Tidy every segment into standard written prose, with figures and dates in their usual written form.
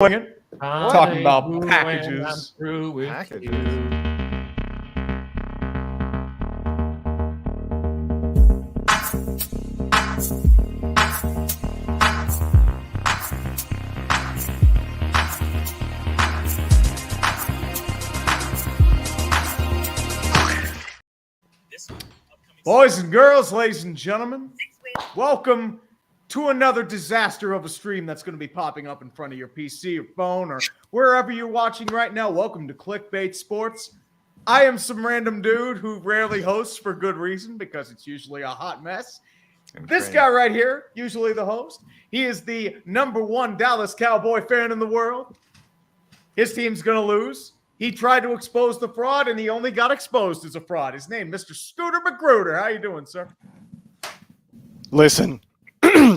Talking about packages. Boys and girls, ladies and gentlemen, welcome to another disaster of a stream that's going to be popping up in front of your PC or phone or wherever you're watching right now. Welcome to Clickbait Sports. I am some random dude who rarely hosts for good reason because it's usually a hot mess. This guy right here, usually the host, he is the #1 Dallas Cowboy fan in the world. His team's going to lose. He tried to expose the fraud, and he only got exposed as a fraud. His name, Mr. Scooter McGruder. How you doing, sir? Listen,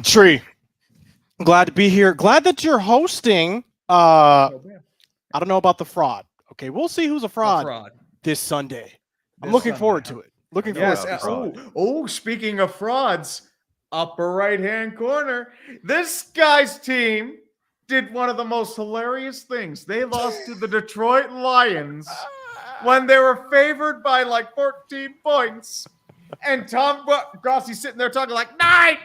Tree, glad to be here. Glad that you're hosting. I don't know about the fraud. Okay, we'll see who's a fraud this Sunday. I'm looking forward to it. Looking forward to it. Oh, speaking of frauds, upper right-hand corner, this guy's team did one of the most hilarious things. They lost to the Detroit Lions when they were favored by like 14 points. And Tom Grossi's sitting there talking like, nine.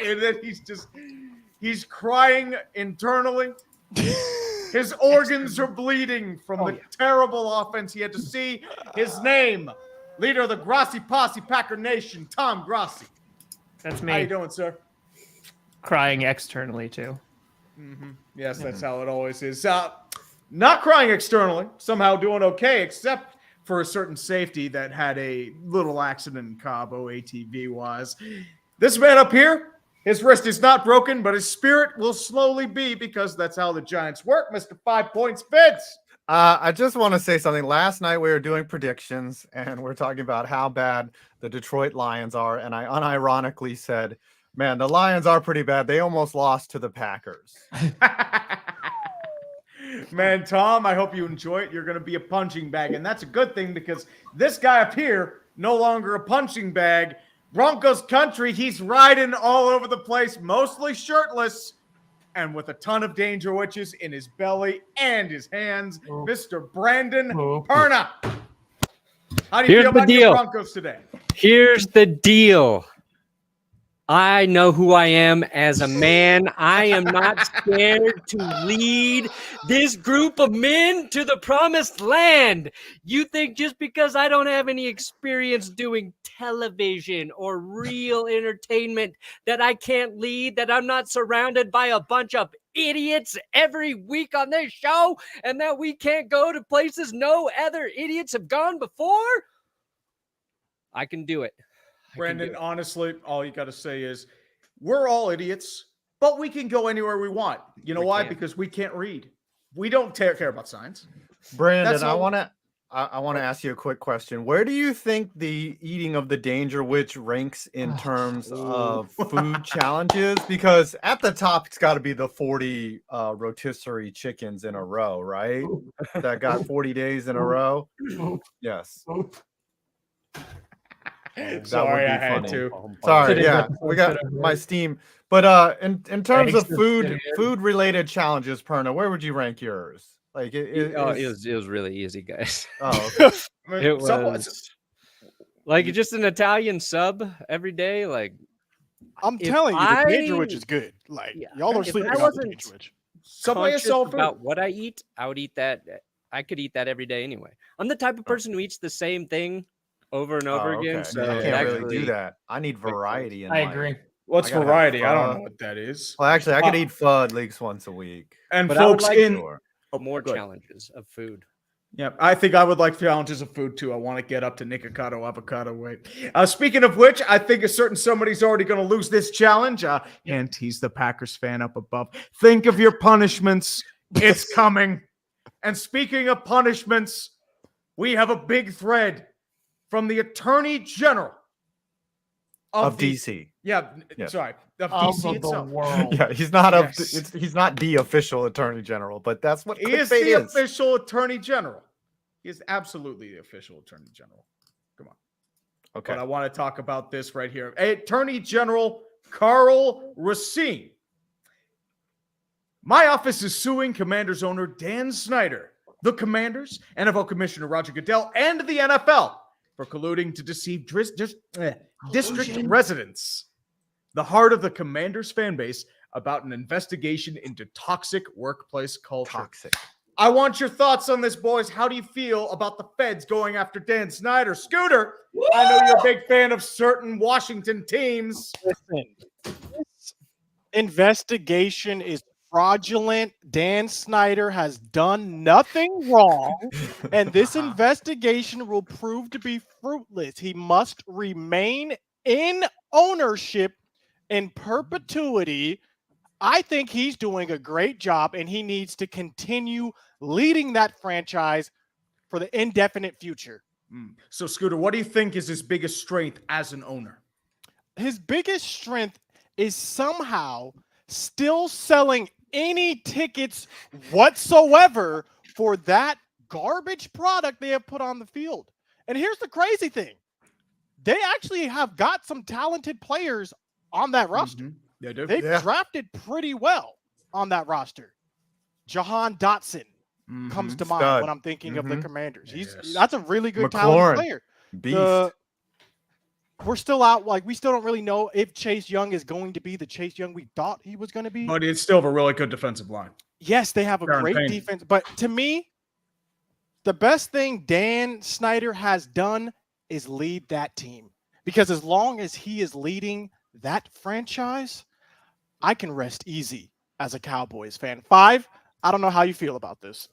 And then he's crying internally. His organs are bleeding from the terrible offense he had to see. His name, leader of the Grossi Posse Packer Nation, Tom Grossi. That's me. How you doing, sir? Crying externally, too. Mm-hmm. Yes, that's how it always is. Not crying externally, somehow doing okay, except for a certain safety that had a little accident in Cabo, ATV-wise. This man up here, his wrist is not broken, but his spirit will slowly be because that's how the Giants work, Mr. 5 Points Fitz. I just want to say something. Last night we were doing predictions, and we're talking about how bad the Detroit Lions are, and I unironically said, man, the Lions are pretty bad. They almost lost to the Packers. Man, Tom, I hope you enjoy it. You're going to be a punching bag, and that's a good thing because this guy up here, no longer a punching bag. Broncos country, he's riding all over the place, mostly shirtless, and with a ton of danger witches in his belly and his hands, Mr. Brandon Perna. How do you feel about your Broncos today? Here's the deal. I know who I am as a man. I am not scared to lead this group of men to the promised land. You think just because I don't have any experience doing television or real entertainment that I can't lead, that I'm not surrounded by a bunch of idiots every week on this show, and that we can't go to places no other idiots have gone before? I can do it. Brandon, honestly, all you got to say is we're all idiots, but we can go anywhere we want. You know why? Because we can't read. We don't care about science. Brandon, I want to ask you a quick question. Where do you think the eating of the Danger Witch ranks in terms of food challenges? Because at the top, it's got to be the 40 rotisserie chickens in a row, right? That got 40 days in a row. Yes. Sorry, I had to. Sorry, yeah, we got my steam. But in terms of food related challenges, Perna, where would you rank yours? Like it was really easy, guys. Oh, okay. It was like just an Italian sub every day. Like I'm telling you, the Danger Witch is good. Like y'all are sleeping about the Danger Witch. Subway is soul food. About what I eat, I would eat that. I could eat that every day anyway. I'm the type of person who eats the same thing over and over again. So I can't really do that. I need variety in life. Agree. What's variety? I don't know what that is. Well, actually, I could eat pho at least once a week. And but folks, more challenges of food. Yeah, I think I would like challenges of food too. I want to get up to Nikocado avocado weight. Speaking of which, I think a certain somebody's already going to lose this challenge. And he's the Packers fan up above. Think of your punishments. It's coming. And speaking of punishments, we have a big thread from the Attorney General of DC. Sorry, of DC itself. World. Yeah, he's not the official Attorney General, but that's what he is. The official Attorney General. He is absolutely the official Attorney General. Come on. Okay. But I want to talk about this right here. Attorney General Carl Racine My office is suing Commanders owner Dan Snyder, the Commanders, NFL Commissioner Roger Goodell, and the NFL for colluding to deceive district residents, the heart of the Commanders fan base, about an investigation into toxic workplace culture. Toxic. I want your thoughts on this, boys. How do you feel about the feds going after Dan Snyder? Scooter, I know you're a big fan of certain Washington teams. Listen, this investigation is fraudulent. Dan Snyder has done nothing wrong, and this investigation will prove to be fruitless. He must remain in ownership in perpetuity. I think he's doing a great job, and he needs to continue leading that franchise for the indefinite future. So, Scooter, what do you think is his biggest strength as an owner? His biggest strength is somehow still selling any tickets whatsoever for that garbage product they have put on the field. And here's the crazy thing. They actually have got some talented players on that roster. They do. They've drafted pretty well on that roster. Jahan Dotson comes to mind when I'm thinking of the Commanders. That's a really good talented player. Beast. We're still out. We still don't really know if Chase Young is going to be the Chase Young we thought he was going to be. But it's still a really good defensive line. Yes, they have a great defense. But to me, the best thing Dan Snyder has done is lead that team. Because as long as he is leading that franchise, I can rest easy as a Cowboys fan. 5, I don't know how you feel about this.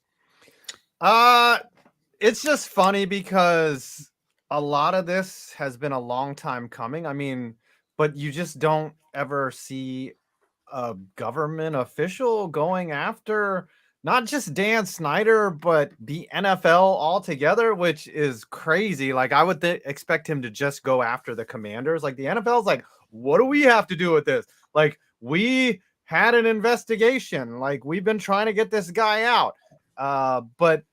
It's just funny because a lot of this has been a long time coming. I mean, but you just don't ever see a government official going after not just Dan Snyder, but the NFL altogether, which is crazy. Like, I would expect him to just go after the Commanders. Like, the NFL is like, what do we have to do with this? Like, we had an investigation. Like, we've been trying to get this guy out. But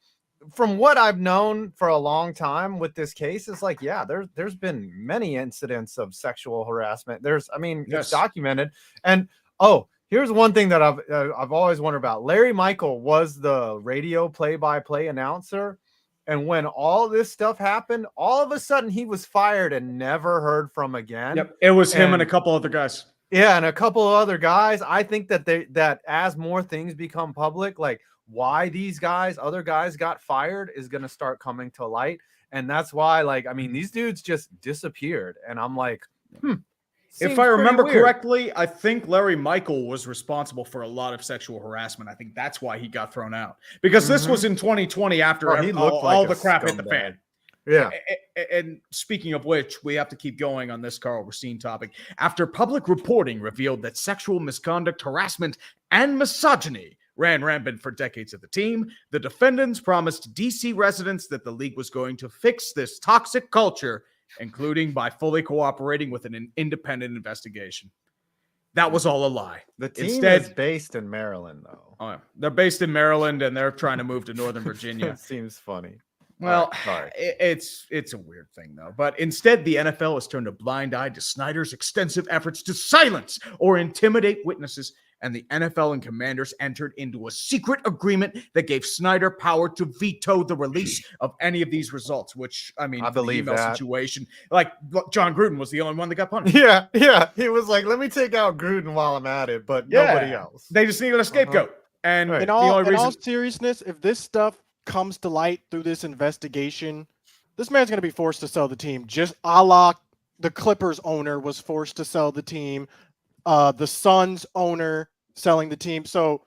from what I've known for a long time with this case, is like, yeah, there's been many incidents of sexual harassment. It's documented. And here's one thing that I've always wondered about. Larry Michael was the radio play-by-play announcer, and when all this stuff happened, all of a sudden he was fired and never heard from again. Yep, it was him and a couple other guys. Yeah, and a couple of other guys. I think that as more things become public, like why these other guys got fired is going to start coming to light. And that's why, these dudes just disappeared. And I'm like, if I remember correctly, I think Larry Michael was responsible for a lot of sexual harassment. I think that's why he got thrown out. Because this was in 2020 after all the crap hit the fan. Yeah. And speaking of which, we have to keep going on this Carl Racine topic. After public reporting revealed that sexual misconduct, harassment, and misogyny ran rampant for decades at the team, the defendants promised DC residents that the league was going to fix this toxic culture, including by fully cooperating with an independent investigation. That was all a lie. The team is based in Maryland, though. Oh, yeah. They're based in Maryland, and they're trying to move to Northern Virginia. It seems funny. Well, it's a weird thing, though. But instead, the NFL has turned a blind eye to Snyder's extensive efforts to silence or intimidate witnesses, and the NFL and Commanders entered into a secret agreement that gave Snyder power to veto the release of any of these results, which, I believe that situation, like Jon Gruden was the only one that got punished. Yeah. He was like, let me take out Gruden while I'm at it, but nobody else. They just needed a scapegoat. And in all seriousness, if this stuff comes to light through this investigation, this man's going to be forced to sell the team, just a la the Clippers owner was forced to sell the team, the Suns owner selling the team. So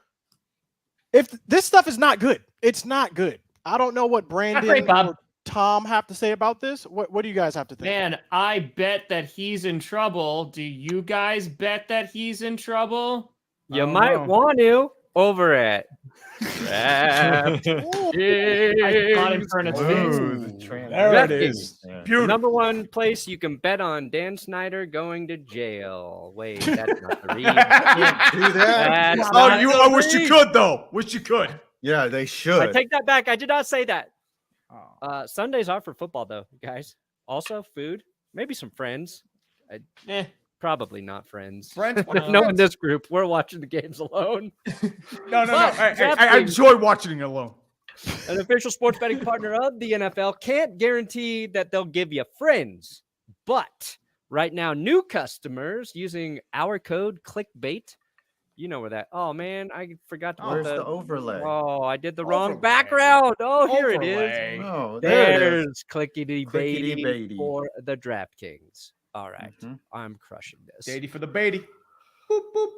if this stuff is not good, it's not good. I don't know what Brandon or Tom have to say about this. What do you guys have to think? Man, I bet that he's in trouble. Do you guys bet that he's in trouble? You might want to over at I got him for its face. There it is. Beautiful. Number one place you can bet on Dan Snyder going to jail. Wait, that's not the read. Can't do that. I wish you could, though. Wish you could. Yeah, they should. I take that back. I did not say that. Sundays are for football, though, guys. Also, food, maybe some friends. Probably not friends. Friends? No, in this group, we're watching the games alone. No. But I DraftKings, enjoy watching it alone. an official sports betting partner of the NFL, can't guarantee that they'll give you friends. But right now, new customers using our code ClickBait, you know where that. Oh man, I forgot to put Where's the overlay? Oh, I did the wrong Overlay. background. Oh, here it Overlay. is. Oh, there it is. There's clickety Clickety baity baity. for the DraftKings. All right, Mhm. I'm crushing this. Datey for the baity. Boop, boop.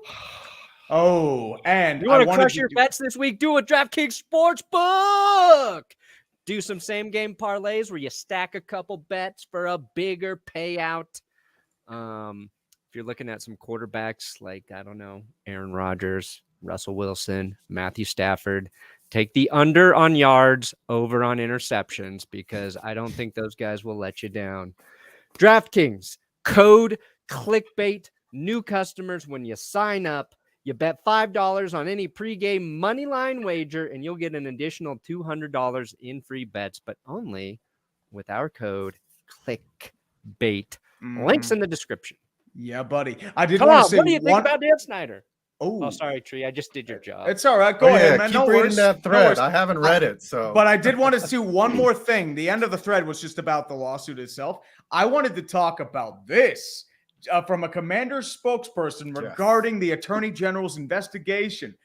Oh, and You want I to wanted crush your do- bets this week? Do a DraftKings Sportsbook. Do some same game parlays where you stack a couple bets for a bigger payout. If you're looking at some quarterbacks like, I don't know, Aaron Rodgers, Russell Wilson, Matthew Stafford, take the under on yards, over on interceptions, because I don't think those guys will let you down. DraftKings, code ClickBait, new customers when you sign up. You bet $5 on any pregame moneyline wager, and you'll get an additional $200 in free bets, but only with our code ClickBait. Links in the description. Yeah, buddy. I did Come want on, to say what do you think one... about Dan Snyder? Oh, Oh, sorry, Tree. I just did your job. it's all right. Go Oh, ahead, yeah, man. keep No reading worries. that No thread. worries. I haven't read it, so. But I did want to see one more thing. The end of the thread was just about the lawsuit itself. I wanted to talk about this from a Commander's spokesperson regarding the Attorney General's investigation.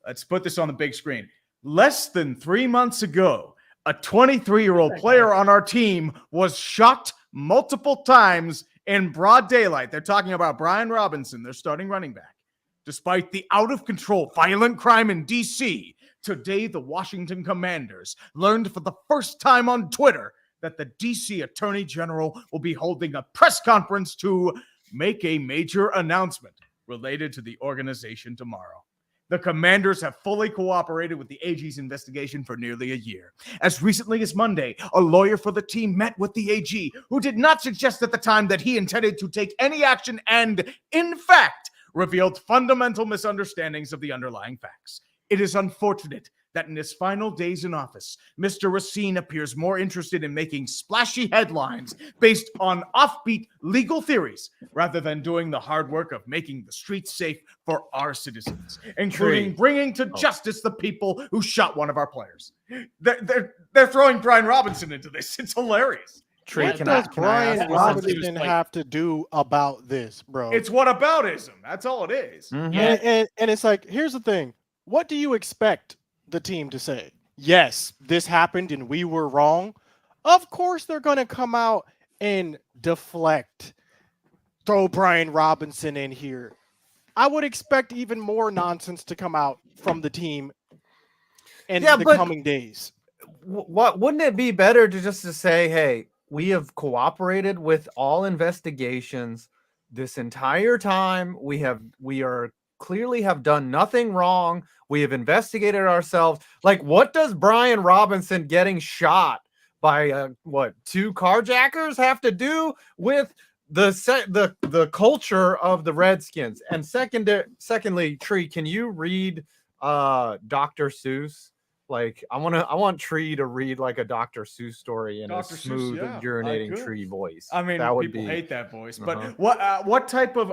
Let's put this on the big screen. Less than 3 months ago, a 23-year-old player on our team was shot multiple times in broad daylight. They're talking about Brian Robinson, their starting running back. Despite the out-of-control violent crime in D.C., today the Washington Commanders learned for the first time on Twitter that the D.C. Attorney General will be holding a press conference to make a major announcement related to the organization tomorrow. The Commanders have fully cooperated with the AG's investigation for nearly a year. As recently as Monday, a lawyer for the team met with the AG, who did not suggest at the time that he intended to take any action and, in fact, revealed fundamental misunderstandings of the underlying facts. It is unfortunate that in his final days in office, Mr. Racine appears more interested in making splashy headlines based on offbeat legal theories rather than doing the hard work of making the streets safe for our citizens, including bringing to justice the people who shot one of our players. They're throwing Brian Robinson into this. It's hilarious. What does Brian Robinson have to do about this, bro? It's whataboutism. That's all it is. And it's like, here's the thing. What do you expect the team to say? Yes, this happened and we were wrong. Of course they're going to come out and deflect, throw Brian Robinson in here. I would expect even more nonsense to come out from the team in the coming days. What wouldn't it be better to just to say, hey, we have cooperated with all investigations this entire time. We are clearly have done nothing wrong. We have investigated ourselves. Like, what does Brian Robinson getting shot by two carjackers have to do with the culture of the Redskins? And secondly, Tree, can you read Dr. Seuss? Like, I want Tree to read like a Dr. Seuss story in Dr. a smooth, urinating Tree voice. I mean, that would people be... hate that voice. But what type of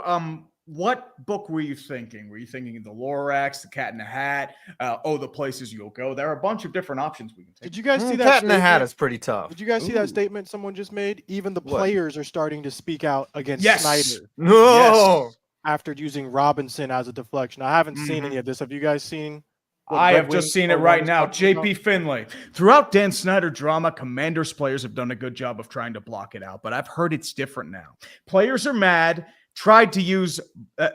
what book were you thinking? Were you thinking the Lorax, the Cat in the Hat? The Places You'll Go? There are a bunch of different options we can take. Did you guys see that? Cat in the Hat is pretty tough. Did you guys see that statement someone just made? Even the players are starting to speak out against Snyder. No. After using Robinson as a deflection. I haven't seen any of this. Have you guys seen? I have just seen it right now. JP Finlay. Throughout Dan Snyder drama, Commanders players have done a good job of trying to block it out, but I've heard it's different now. Players are mad. Tried to use,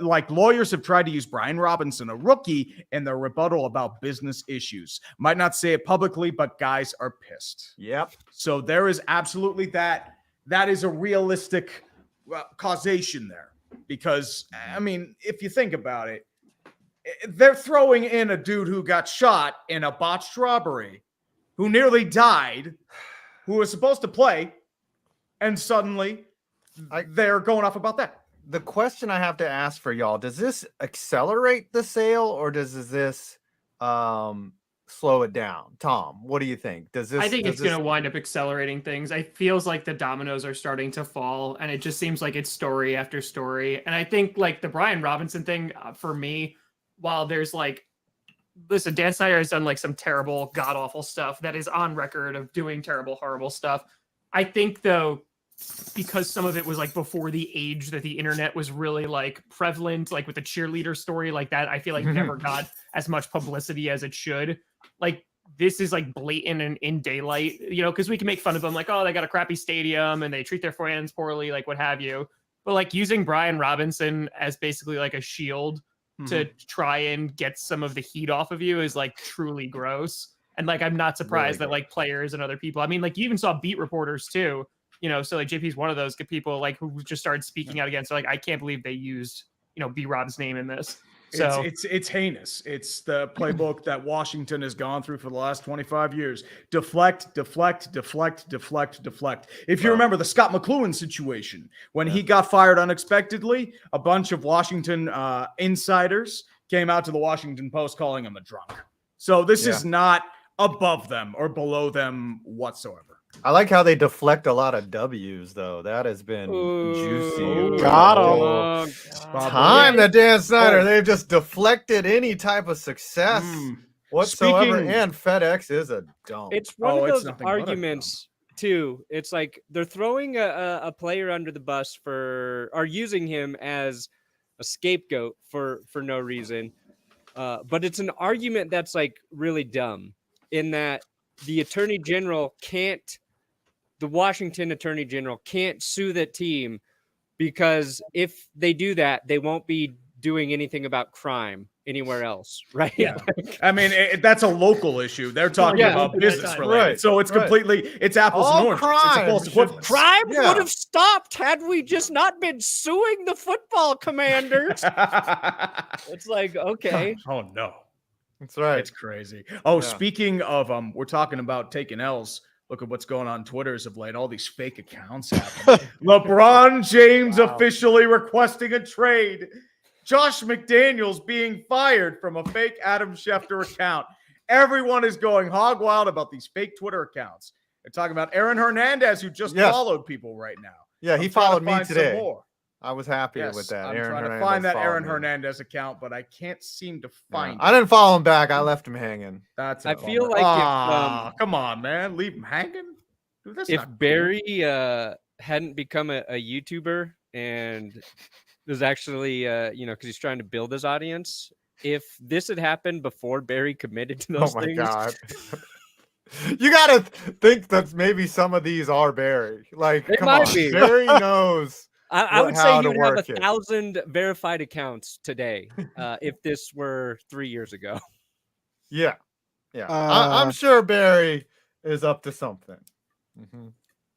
lawyers have tried to use Brian Robinson, a rookie, in their rebuttal about business issues. Might not say it publicly, but guys are pissed. Yep. So there is absolutely that. That is a realistic causation there. Because, I mean, if you think about it, they're throwing in a dude who got shot in a botched robbery, who nearly died, who was supposed to play, and suddenly they're going off about that. The question I have to ask for y'all, does this accelerate the sale or does this slow it down? Tom, what do you think? I think it's going to wind up accelerating things. It feels like the dominoes are starting to fall, and it just seems like it's story after story. And I think like the Brian Robinson thing for me, while there's like, listen, Dan Snyder has done like some terrible, god awful stuff that is on record of doing terrible, horrible stuff. I think though, because some of it was like before the age that the internet was really like prevalent, like with the cheerleader story like that, I feel like never got as much publicity as it should. Like this is like blatant and in daylight, you know, because we can make fun of them like, oh, they got a crappy stadium and they treat their fans poorly, like what have you. But like using Brian Robinson as basically like a shield to try and get some of the heat off of you is like truly gross. And like, I'm not surprised that like players and other people, I mean, like you even saw beat reporters too, you know, so like JP's one of those good people like who just started speaking out against. So like, I can't believe they used, you know, B Rob's name in this. So it's heinous. It's the playbook that Washington has gone through for the last 25 years. Deflect, deflect, deflect, deflect, deflect. If you remember the Scott McLuhan situation, when he got fired unexpectedly, a bunch of Washington insiders came out to the Washington Post calling him a drunk. So this is not above them or below them whatsoever. I like how they deflect a lot of W's, though. That has been juicy. Got him. Time that Dan Snyder. They've just deflected any type of success whatsoever. And FedEx is a dump. It's one of those arguments, too. It's like they're throwing a player under the bus or using him as a scapegoat for no reason. But it's an argument that's like really dumb in that the Washington Attorney General can't sue that team because if they do that, they won't be doing anything about crime anywhere else, right? Yeah. I mean, that's a local issue. They're talking about business related. Right. So it's completely, it's apples and oranges. It's a false equivalence. Crime would have stopped had we just not been suing the football commanders. It's like, okay. Oh, no. That's right. It's crazy. Oh, speaking of, we're talking about taking L's. Look at what's going on Twitter as of late. All these fake accounts happening. LeBron James officially requesting a trade. Josh McDaniels being fired from a fake Adam Schefter account. Everyone is going hog wild about these fake Twitter accounts. They're talking about Aaron Hernandez, who just followed people right now. Yeah, he followed me today. I was happy with that. I'm trying to find that Aaron Hernandez account, but I can't seem to find it. I didn't follow him back. I left him hanging. I feel like come on, man. Leave him hanging? Dude, that's if not Barry hadn't become a YouTuber and was actually, because he's trying to build his audience, if this had happened before Barry committed to those things. Oh, my God. You got to think that maybe some of these are Barry. Like, it come might on. be. Barry knows. I would say you would have 1,000 verified accounts today if this were 3 years ago. Yeah. I'm sure Barry is up to something.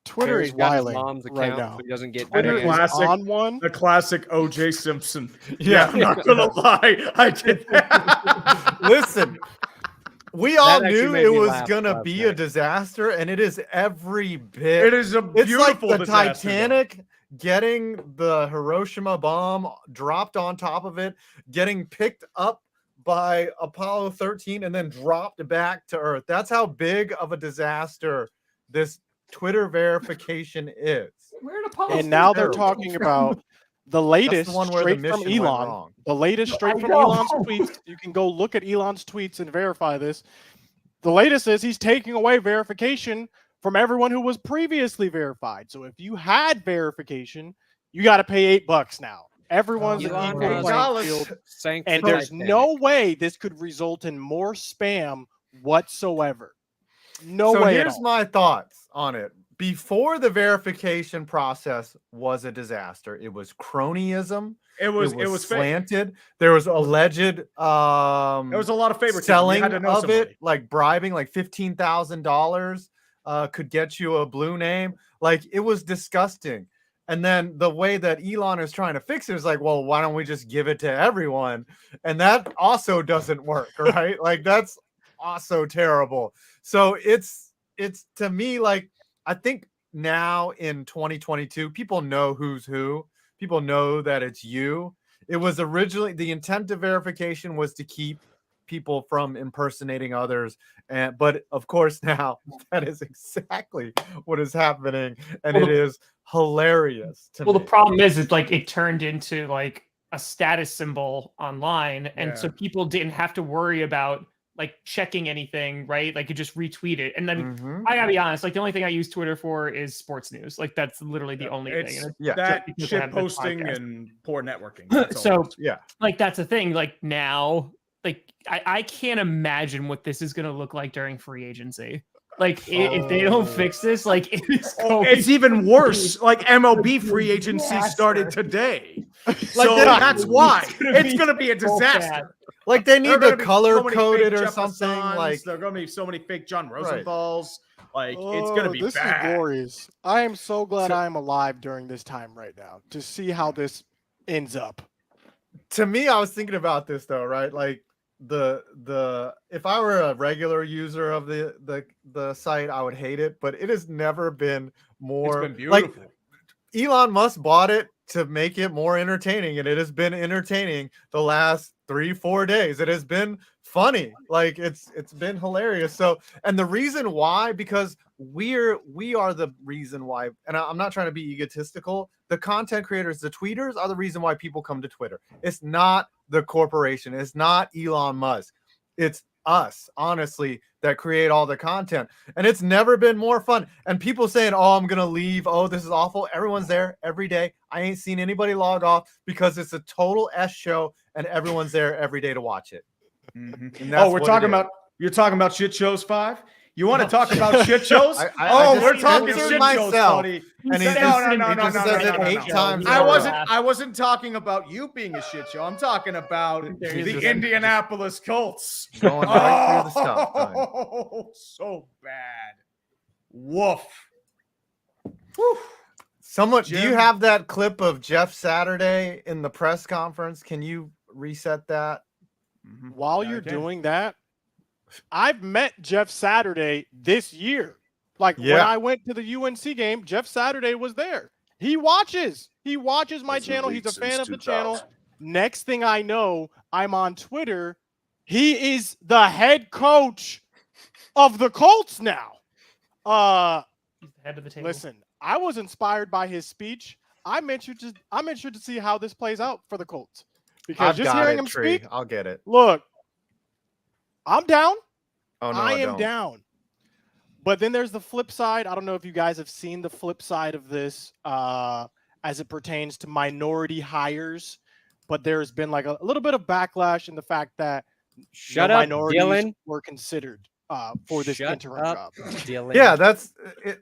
Twitter is wilding right now. So he doesn't get Twitter classic, on one. The classic O.J. Simpson. Yeah, I'm not gonna lie, I did that. Listen, we all knew it was gonna be a disaster, and it is every bit. It is a beautiful it's like the disaster, Titanic getting the Hiroshima bomb dropped on top of it, getting picked up by Apollo 13, and then dropped back to Earth. That's how big of a disaster this Twitter verification is. And now they're talking about the latest straight from Elon. The latest straight from Elon's tweets. You can go look at Elon's tweets and verify this. The latest is he's taking away verification from everyone who was previously verified. So if you had verification, you got to pay $8 now. Everyone's an equal playing field, and there's no way this could result in more spam whatsoever. No way. Here's my thoughts on it. Before the verification process was a disaster, it was cronyism. It was slanted. Fake. There was alleged there was a lot of favoritism. Selling of it, like bribing, like $15,000 could get you a blue name. Like, it was disgusting. And then the way that Elon is trying to fix it is like, well, why don't we just give it to everyone? And that also doesn't work, right? Like, that's also terrible. So it's to me, like, I think now in 2022, people know who's who. People know that it's you. It was originally, the intent of verification was to keep people from impersonating others. But of course now that is exactly what is happening, and it is hilarious to me. The problem is it's like it turned into like a status symbol online, and so people didn't have to worry about like checking anything, right? Like you just retweet it. And then I gotta be honest, like the only thing I use Twitter for is sports news. Like that's literally the only thing. And that shit posting and poor networking. Like that's the thing. Like now, like I can't imagine what this is gonna look like during free agency. Like if they don't fix this, like it's even worse. Like MLB free agency started today. So that's why it's going to be a disaster. Like they need to color code it or something. Like there are going to be so many fake John Rosenthal's. Like it's going to be this bad. Is glorious. I am so glad I am alive during this time right now to see how this ends up. To me, I was thinking about this though, right? Like the if I were a regular user of the site, I would hate it, but it has never been more. It's been beautiful. Like Elon Musk bought it to make it more entertaining, and it has been entertaining the last 3-4 days. It has been funny, like it's been hilarious. So, and the reason why, because we are the reason why, and I'm not trying to be egotistical. The content creators, the tweeters, are the reason why people come to Twitter. It's not the corporation. It's not Elon Musk. It's us, honestly, that create all the content. And it's never been more fun. And people saying, oh, I'm going to leave. Oh, this is awful. Everyone's there every day. I ain't seen anybody log off because it's a total S show and everyone's there every day to watch it. Oh, you're talking about shit shows 5? You want to talk about shit shows? We're talking shit shows, buddy. And he just says it 8 times. I wasn't talking about you being a shit show. I'm talking about the Indianapolis Colts. Going right through the stop sign. Oh, so bad. Woof. Someone, do you have that clip of Jeff Saturday in the press conference? Can you reset that? While you're doing that, I've met Jeff Saturday this year. Like when I went to the UNC game, Jeff Saturday was there. He watches my channel. He's a fan of the channel. Next thing I know, I'm on Twitter. He is the head coach of the Colts now. Head of the table. Listen, I was inspired by his speech. I'm interested to see how this plays out for the Colts. Because just hearing him speak, I'll get it. Look, I'm down. Oh, no, I am down. But then there's the flip side. I don't know if you guys have seen the flip side of this as it pertains to minority hires. But there's been like a little bit of backlash in the fact that minorities Dylan. were considered for this interim job. Dylan. Yeah, that's it.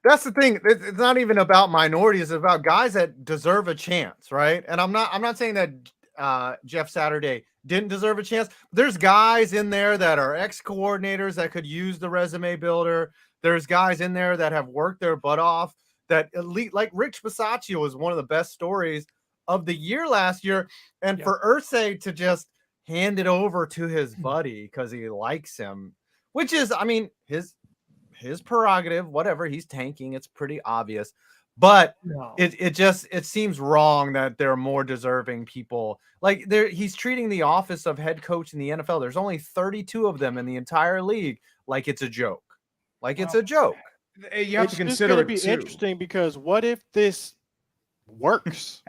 That's the thing. It's not even about minorities. It's about guys that deserve a chance, right? And I'm not saying that Jeff Saturday didn't deserve a chance. There's guys in there that are ex-coordinators that could use the resume builder. There's guys in there that have worked their butt off. That elite, like Rich Bisaccia was one of the best stories of the year last year. And for Irsay to just hand it over to his buddy because he likes him, which is, I mean, his prerogative, whatever. He's tanking. It's pretty obvious. But it seems wrong that there are more deserving people. Like he's treating the office of head coach in the NFL. There's only 32 of them in the entire league. Like it's a joke. It's a joke. You have to consider it be too. Interesting because what if this works?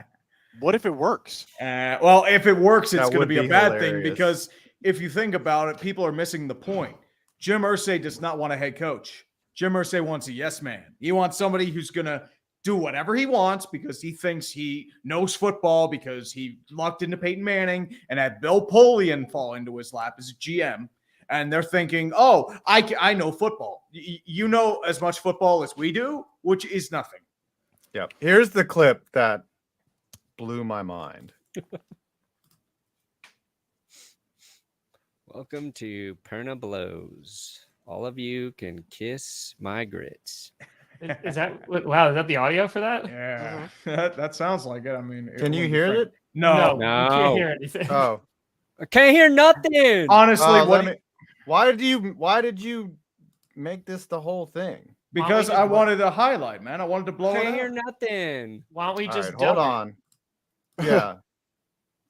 What if it works? Well, if it works, it's going to be a bad hilarious. thing because if you think about it, people are missing the point. Jim Irsay does not want a head coach. Jim Irsay wants a yes man. He wants somebody who's going to do whatever he wants because he thinks he knows football because he lucked into Peyton Manning and had Bill Polian fall into his lap as a GM. And they're thinking, oh, I know football. You know as much football as we do, which is nothing. Yep. Here's the clip that blew my mind. Welcome to Perna Blows. All of you can kiss my grits. Is that wow? Is that the audio for that? Yeah, that sounds like it. I mean, can you hear it? No, you can't hear anything. Oh, I can't hear nothing. Honestly, why did you make this the whole thing? Because I wanted a highlight, man. I wanted to blow it Can't out. hear nothing. Why don't we just hold on? Yeah.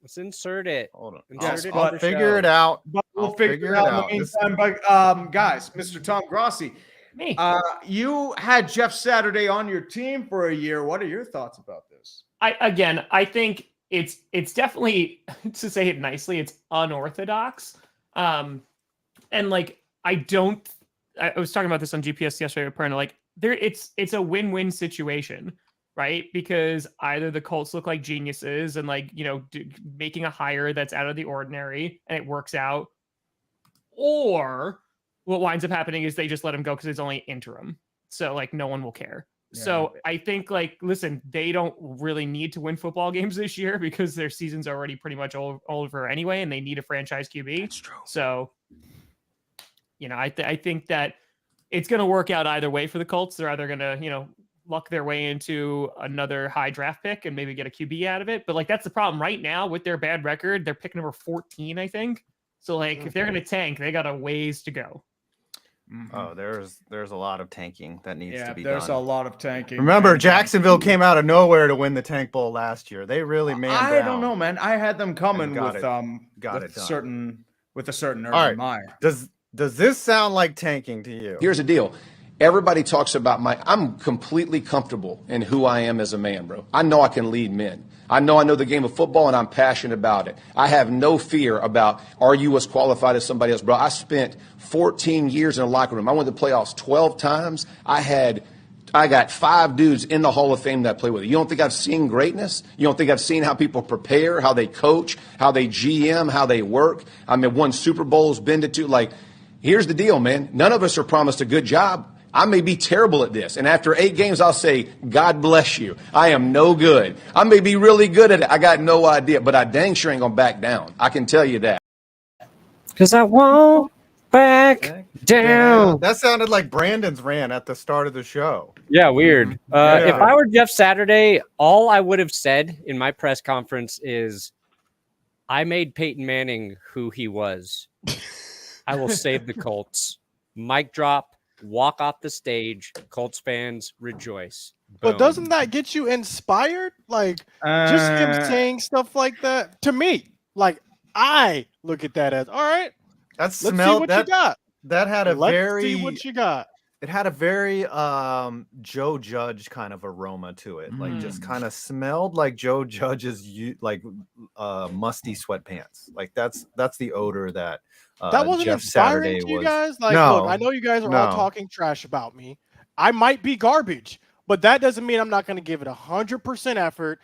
Let's insert it. Hold on. Insert it I'll in the figure show. it out. But we'll I'll figure it out in the meantime. But guys, Mr. Tom Grossi, Me. you had Jeff Saturday on your team for a year. What are your thoughts about this? I think it's definitely, to say it nicely, it's unorthodox. And like I was talking about this on GPS yesterday with Perna, like it's a win-win situation, right? Because either the Colts look like geniuses and like, making a hire that's out of the ordinary and it works out, or what winds up happening is they just let him go because it's only interim. So like no one will care. Yeah. So I think like, listen, they don't really need to win football games this year because their season's already pretty much over anyway, and they need a franchise QB. That's true. So, I think that it's going to work out either way for the Colts. They're either going to, luck their way into another high draft pick and maybe get a QB out of it. But like, that's the problem right now with their bad record. They're pick number 14, I think. So like, if they're going to tank, they got a ways to go. Oh, there's a lot of tanking that needs to be there's done. a lot of tanking. Remember, Jacksonville came out of nowhere to win the Tank Bowl last year. They really manned down. I don't know, man. I had them coming Got with it done. a certain Urban All right. Meyer. Does this sound like tanking to you? Here's the deal. Everybody talks about I'm completely comfortable in who I am as a man, bro. I know I can lead men. I know the game of football, and I'm passionate about it. I have no fear about, are you as qualified as somebody else, bro? I spent 14 years in a locker room. I went to the playoffs 12 times. I got 5 dudes in the Hall of Fame that I play with. You don't think I've seen greatness? You don't think I've seen how people prepare, how they coach, how they GM, how they work? I mean, won Super Bowls, been to 2. Like, here's the deal, man. None of us are promised a good job. I may be terrible at this. And after 8 games, I'll say, God bless you. I am no good. I may be really good at it. I got no idea. But I dang sure ain't going to back down. I can tell you that. Because I won't back down. That sounded like Brandon's rant at the start of the show. Yeah, weird. Yeah. If I were Jeff Saturday, all I would have said in my press conference is, I made Peyton Manning who he was. I will save the Colts. Mic drop. Walk off the stage. Colts fans rejoice. But Boom. doesn't that get you inspired? Like, just him saying stuff like that to me, like, I look at that as, all right, let's see what you got. That had a Let's see what you got. It had a very Joe Judge kind of aroma to it. Like, just kind of smelled like Joe Judge's musty sweatpants. Like, that's the odor that that wasn't Jeff inspiring Saturday to you was. guys. Like, No, look, I know you guys are all talking trash about me. I might be garbage, but that doesn't mean I'm not going to give it 100% effort.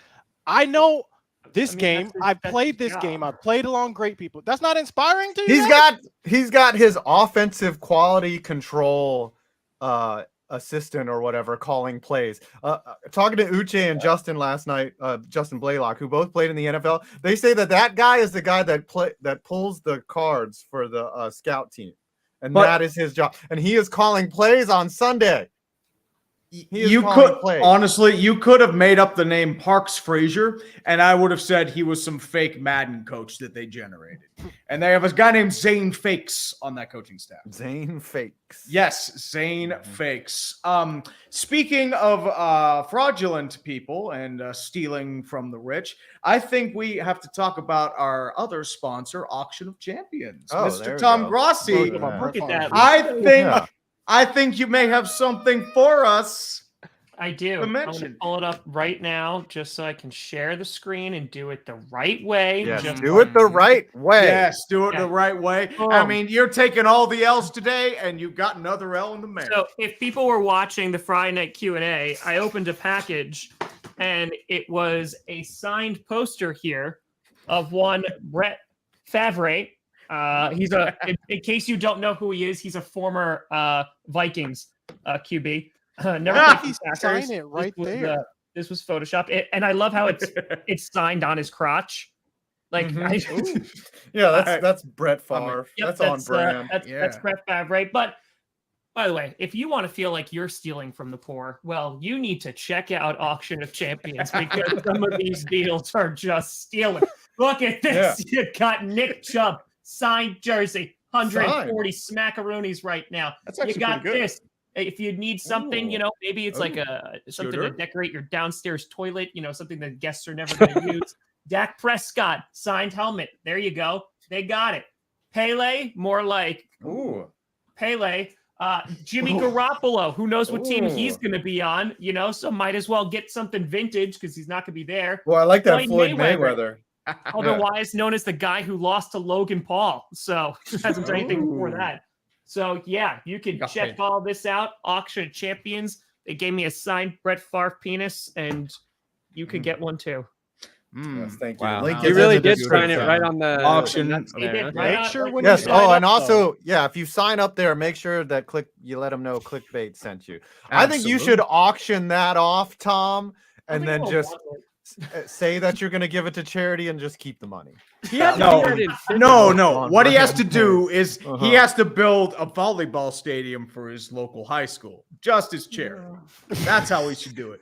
I know this game. I've played this game. I've played along great people. That's not inspiring to you. He's got his offensive quality control assistant or whatever calling plays. Talking to Uche and Justin last night, Justin Blaylock, who both played in the NFL, they say that guy is the guy that pulls the cards for the scout team, that is his job. And he is calling plays on Sunday. You could have made up the name Parks Frazier, and I would have said he was some fake Madden coach that they generated. And they have a guy named Zane Fakes on that coaching staff. Zane Fakes. Yes, Zane Fakes. Speaking of fraudulent people and stealing from the rich, I think we have to talk about our other sponsor, Auction of Champions. Mr. Tom Grossi. Look at that. I think you may have something for us. I do. I'm going to pull it up right now just so I can share the screen and do it the right way. Yes, do it the right way. Yes, do it the right way. I mean, you're taking all the L's today, and you got another L in the mail. So if people were watching the Friday night Q&A, I opened a package, and it was a signed poster here of one Brett Favre. He's in case you don't know who he is, he's a former Vikings QB. Never sign it right there. This was Photoshop, and I love how it's signed on his crotch. Like, that's Brett Favre. That's on brand. That's Brett Favre. But by the way, if you want to feel like you're stealing from the poor, well, you need to check out Auction of Champions because some of these deals are just stealing. Look at this. You got Nick Chubb. Signed jersey, 140 smackaroonies right now. That's actually you got pretty good. this. If you need something, maybe it's like something to decorate your downstairs toilet, something that guests are never going to use. Dak Prescott, signed helmet. There you go. They got it. Pele, more like Pele. Jimmy Garoppolo, who knows what team he's going to be on, so might as well get something vintage because he's not going to be there. Well, I like that Floyd Mayweather. Otherwise known as the guy who lost to Logan Paul. So hasn't done anything before that. So yeah, you can check all this out. Auction of Champions. They gave me a signed Brett Favre penis, and you could get one too. Yes, thank you. Wow. Link You is really in the did sign it description. right on the Auction. Make sure when Yes. you sign up, And though. also, if you sign up there, make sure that you let them know Clickbait sent you. I think you should auction that off, Tom, and then just say that you're going to give it to charity and just keep the money. No. What he has to do is he has to build a volleyball stadium for his local high school, just as charity. That's how he should do it.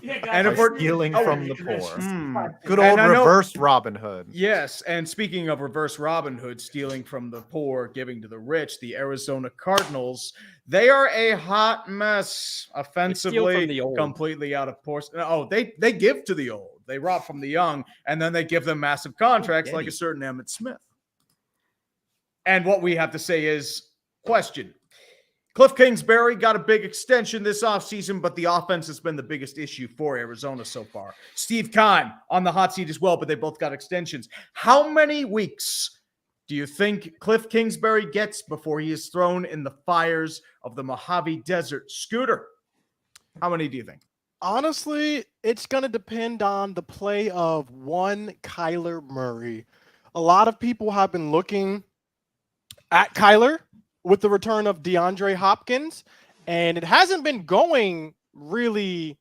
And if we're stealing from the poor, good old reverse Robin Hood. Yes, and speaking of reverse Robin Hood, stealing from the poor, giving to the rich, the Arizona Cardinals, they are a hot mess offensively, completely out of portion. Oh, they give to the old, they rob from the young, and then they give them massive contracts like a certain Emmitt Smith. And what we have to say is, question. Cliff Kingsbury got a big extension this offseason, but the offense has been the biggest issue for Arizona so far. Steve Keim on the hot seat as well, but they both got extensions. How many weeks do you think Cliff Kingsbury gets before he is thrown in the fires of the Mojave Desert? Scooter, how many do you think? Honestly, it's going to depend on the play of one Kyler Murray. A lot of people have been looking at Kyler with the return of DeAndre Hopkins, and it hasn't been going really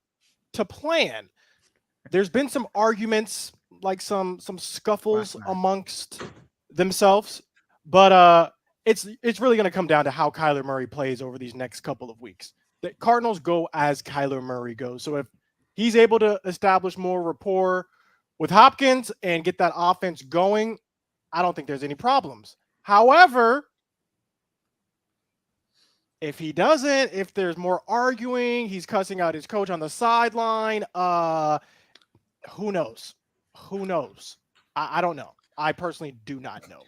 to plan. There's been some arguments, like some scuffles amongst themselves, but it's really going to come down to how Kyler Murray plays over these next couple of weeks. The Cardinals go as Kyler Murray goes. So if he's able to establish more rapport with Hopkins and get that offense going, I don't think there's any problems. However, if he doesn't, if there's more arguing, he's cussing out his coach on the sideline, who knows? Who knows? I don't know. I personally do not know.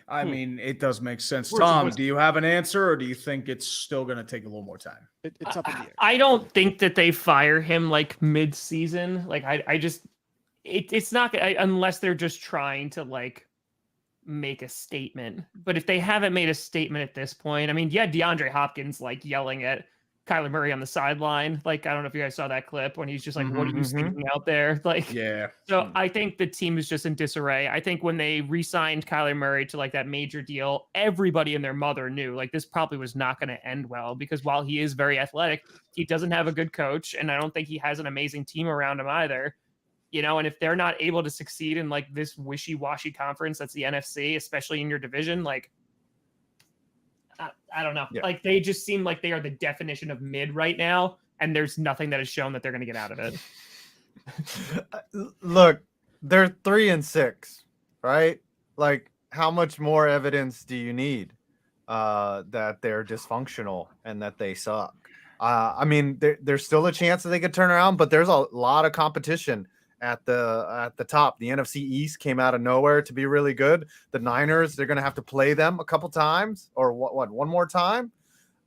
I mean, it does make sense. Tom, do you have an answer, or do you think it's still going to take a little more time? It's up in the air. I don't think that they fire him like mid-season. Like it's not unless they're just trying to like make a statement. But if they haven't made a statement at this point, I mean, DeAndre Hopkins like yelling at Kyler Murray on the sideline. Like, I don't know if you guys saw that clip when he's just like, what are you thinking out there? Like, So I think the team is just in disarray. I think when they re-signed Kyler Murray to like that major deal, everybody and their mother knew like this probably was not going to end well, because while he is very athletic, he doesn't have a good coach. And I don't think he has an amazing team around him either. And if they're not able to succeed in like this wishy-washy conference, that's the NFC, especially in your division, like, I don't know. Yeah. Like, they just seem like they are the definition of mid right now, and there's nothing that has shown that they're going to get out of it. Look, they're 3-6, right? Like, how much more evidence do you need that they're dysfunctional and that they suck? I mean, there's still a chance that they could turn around, but there's a lot of competition at the top. The NFC East came out of nowhere to be really good. The Niners, they're going to have to play them a couple times, or one more time.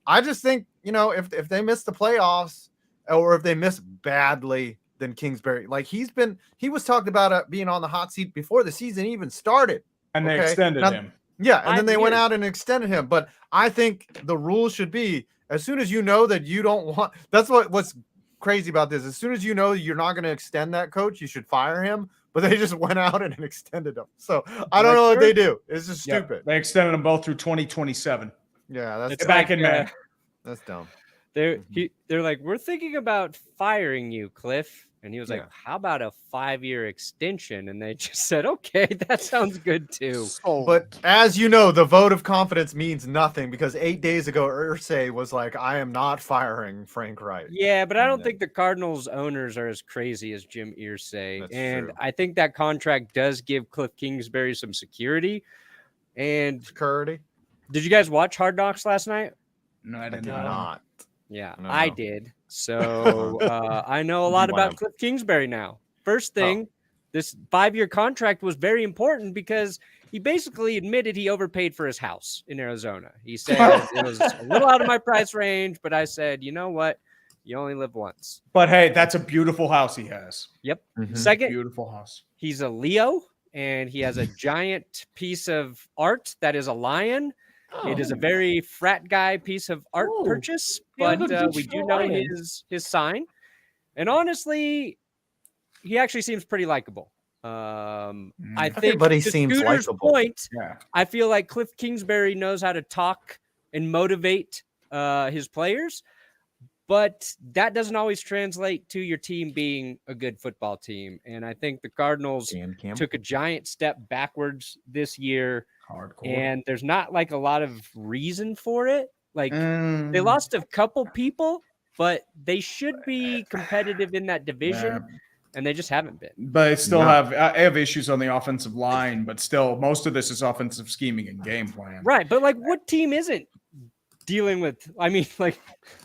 I just think, if they miss the playoffs, or if they miss badly, then Kingsbury, like he was talked about being on the hot seat before the season even started. And they extended him. Yeah. And then they went out and extended him. But I think the rule should be, as soon as you know that you don't want, that's what's crazy about this. As soon as you know you're not going to extend that coach, you should fire him. But they just went out and extended him. So I don't know what they do. It's just stupid. They extended them both through 2027. Yeah, that's back in May. That's dumb. They're like, we're thinking about firing you, Cliff. And he was like, how about a 5-year extension? And they just said, okay, that sounds good too. But as you know, the vote of confidence means nothing, because 8 days ago, Irsay was like, I am not firing Frank Reich. Yeah, but I don't think the Cardinals owners are as crazy as Jim Irsay. And true. I think that contract does give Cliff Kingsbury some security. And security. Did you guys watch Hard Knocks last night? No, I did not. Yeah, I did. So I know a lot about Cliff Kingsbury now. First thing, this 5-year contract was very important because he basically admitted he overpaid for his house in Arizona. He said it was a little out of my price range, but I said, you know what? You only live once. But hey, that's a beautiful house he has. Yep. Mhm. Second, Beautiful house. he's a Leo, and he has a giant piece of art that is a lion. It is a very frat guy piece of art purchase, but we do know his sign. And honestly, he actually seems pretty likable. I think Everybody to seems Scooter's likable. point, Yeah. I feel like Cliff Kingsbury knows how to talk and motivate his players, but that doesn't always translate to your team being a good football team. And I think the Cardinals took a giant step backwards this year. Hardcore. And there's not like a lot of reason for it. Like they lost a couple people, but they should be competitive in that division, and they just haven't been. But they still have issues on the offensive line, but still most of this is offensive scheming and game plan. Right, but like what team isn't dealing with? I mean, like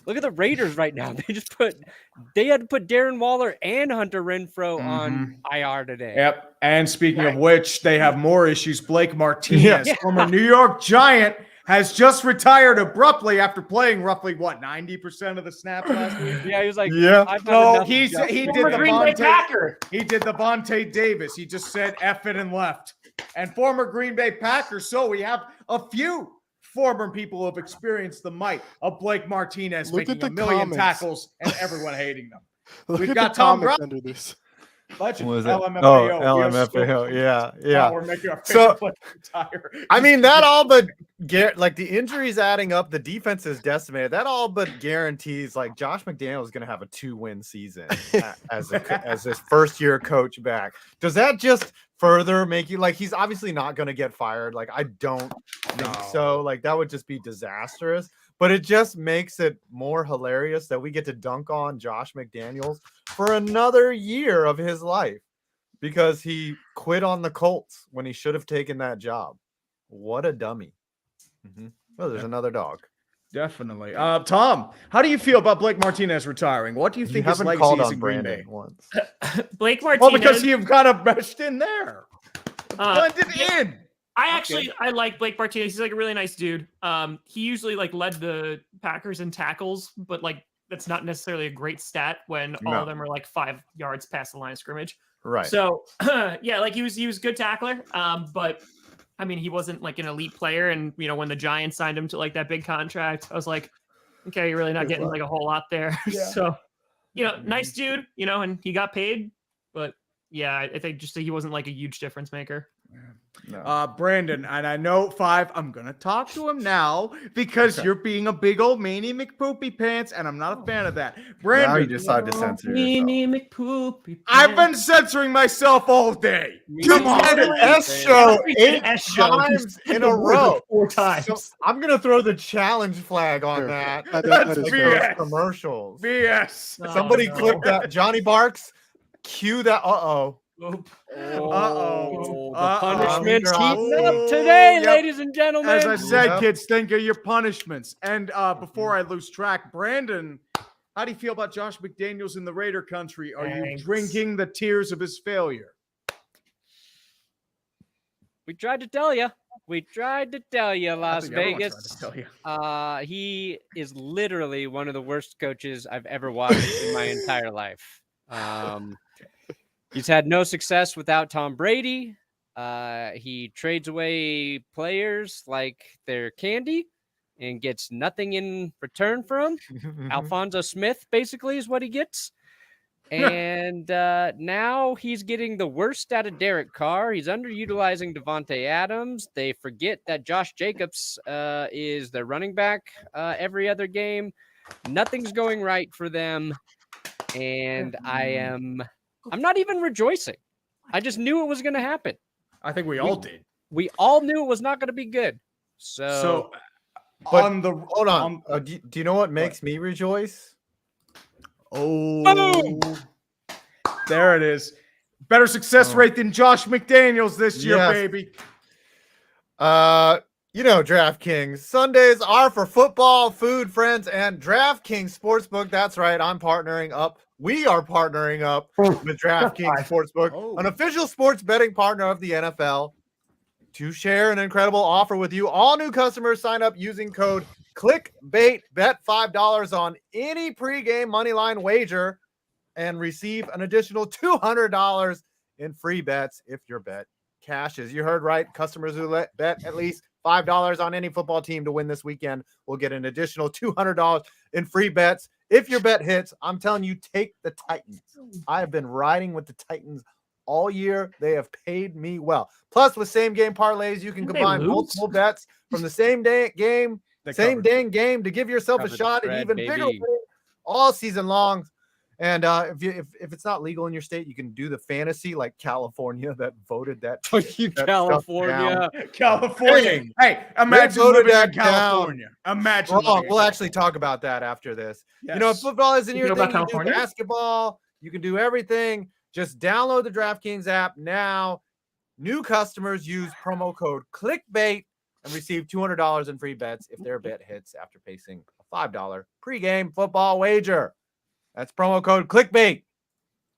look at the Raiders right now. They had to put Darren Waller and Hunter Renfrow on IR today. Yep. And speaking of which, they have more issues. Blake Martinez, former New York Giant, has just retired abruptly after playing roughly 90% of the snaps last week. Yeah, he was like, No, he did the Green Bay Packer. He did the Vontae Davis. He just said F it and left. And former Green Bay Packer. So we have a few former people who have experienced the might of Blake Martinez making a million tackles and everyone hating them. We've got Tom Gruden under this. Legend. What was it? LMFAO. LMFAO. Yeah. We're making our So, favorite retire. I mean, that all but like the injuries adding up, the defense is decimated. That all but guarantees like Josh McDaniels is going to have a 2-win season as his first year coach back. Does that just further make you like he's obviously not going to get fired? Like I don't think so. Like that would just be disastrous. But it just makes it more hilarious that we get to dunk on Josh McDaniels for another year of his life because he quit on the Colts when he should have taken that job. What a dummy. Oh, there's another dog. Definitely. Tom, how do you feel about Blake Martinez retiring? What do you think his legacy is in Green Bay? Once. Blake Martinez. Well, because you've kind of meshed in there. Blended in. I like Blake Martinez. He's like a really nice dude. He usually like led the Packers in tackles, but like that's not necessarily a great stat when all of them are like 5 yards past the line of scrimmage. Right. So yeah, like he was a good tackler. But I mean, he wasn't like an elite player. And you know, when the Giants signed him to like that big contract, I was like, okay, you're really not getting like a whole lot there. Yeah. So, you know, nice dude, you know, and he got paid, but yeah, I think just he wasn't like a huge difference maker. No. Brandon, and I know 5, I'm going to talk to him now because you're being a big old meanie McPoopy pants, and I'm not a fan of that. Brandon. Now you decide to censor yourself. Meanie McPoopy. I've been censoring myself all day. Come on. Said an S show Every 8 S show. times in a row. 4 times. So I'm going to throw the challenge flag on Sure. that. That That's is Like BS. those commercials. BS. Oh, Somebody no. clip that. Johnny Barks, cue that. Oop. Uh-oh. The punishment's Uh-oh. heating up today, Yep. ladies and gentlemen. As I said, Yep. kids, think of your punishments. And before I lose track, Brandon, how do you feel about Josh McDaniels in the Raider country? Are you Thanks. drinking the tears of his failure? We tried to tell you. We tried to tell you, I Las think everyone tried Vegas. to tell you. He is literally one of the worst coaches I've ever watched in my entire life. He's had no success without Tom Brady. He trades away players like they're candy and gets nothing in return for them. Alfonso Smith basically is what he gets. And now he's getting the worst out of Derek Carr. He's underutilizing Devontae Adams. They forget that Josh Jacobs is their running back every other game. Nothing's going right for them. And I'm not even rejoicing. I just knew it was going to happen. I think we all did. We all knew it was not going to be good. So But on the hold on. Do you know what makes me rejoice? Oh, there it is. Better success rate than Josh McDaniels this year, Yes. baby. You know, DraftKings Sundays are for football, food, friends, and DraftKings Sportsbook. That's right. I'm partnering up we are partnering up with DraftKings Sportsbook, an official sports betting partner of the NFL, to share an incredible offer with you. All new customers sign up using code ClickBait, bet $5 on any pregame moneyline wager, and receive an additional $200 in free bets if your bet cashes. You heard right. Customers who bet at least $5 on any football team to win this weekend will get an additional $200 in free bets. If your bet hits, I'm telling you, take the Titans. I have been riding with the Titans all year. They have paid me well. Plus, with same game parlays, you can combine multiple bets from the same dang game to give yourself a shot at even bigger wins all season long. And if it's not legal in your state, you can do the fantasy like California that voted that. California. Hey, imagine living in California. Imagine. We'll actually talk about that after this. Yes. You know, if football isn't your thing, you California? do basketball. You can do everything. Just download the DraftKings app now. New customers use promo code ClickBait and receive $200 in free bets if their bet hits after placing a $5 pregame football wager. That's promo code ClickBait.